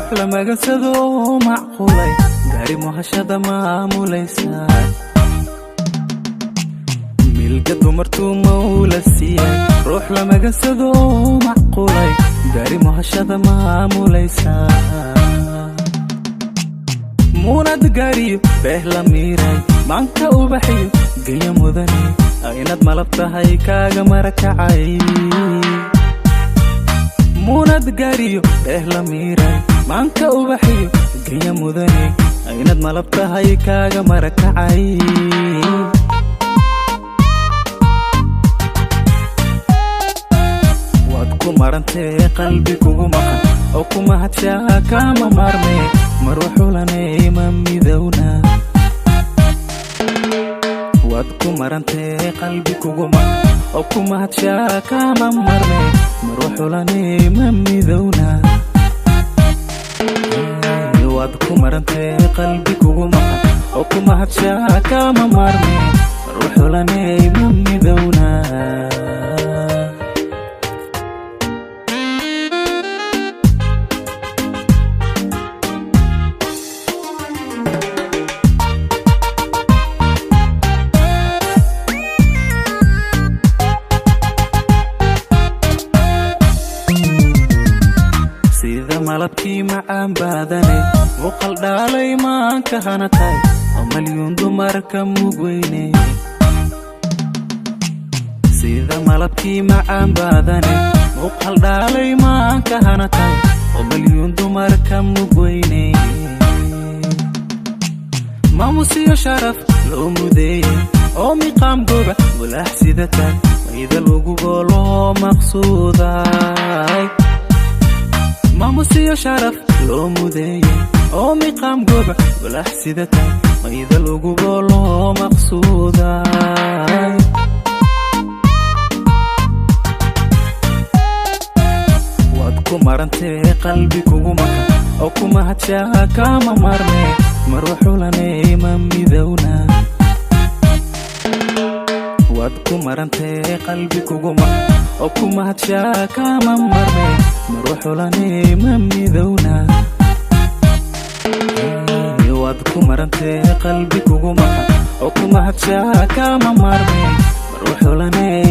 روح لما قصدوا معقولي قاري مهشدة ما موليسا ملقد مرتو مولا السياق روح لما قصدوا معقولي قاري مهشدة ما موليسا موناد قاريو بهلا ميراي مانكا وبحيو قيا مدني أيناد ملبتهاي كاغا مركعاي موناد قاريو بهلا ميراي مانكا وبحيو قيا مدني أيناد ملبتهاي كاغا مركعاي وادكو مرنتي قلبي كوغو مقن أو كوما هاتشا كاما مارمي مروحو لاني مامي ذونا وادكو مرنتي قلبي كوغو مقن أو كوما هاتشا كاما مارمي مروحو لاني مامي ذونا وادكو مرنتي قلبي كوغو مقن أو كوما هاتشا كاما مارمي مروحو لاني مامي ذونا malabkii macaan baadane muuqal dhaalay maan ka hanatay oo maliyuun dumarka mugweyne sida malabkii macaan baadane muuqal dhaalay maan ka hanatay oo maliyuun dumarka mugweyne maamusiyo sharaf loo mudeeyey oo miqaam goba mulaax sidatay mayda lagu goolo maqsuuday maamusiyo sharaf loo mudeeyey oo miqaam goba walax sidata mayda lagu goolo maqsuuday waad ku marantee qalbi kugu maqan oo kuma hadshaa kama marme maruuxu lanay ma midowna waad ku marantee qalbi kugu maqan oo kuma hadshaa kama marme maruuxu lanay ma midowna waad ku marantee qalbi kugu maqan oo kuma hadshaa kama marme maruuxu lanay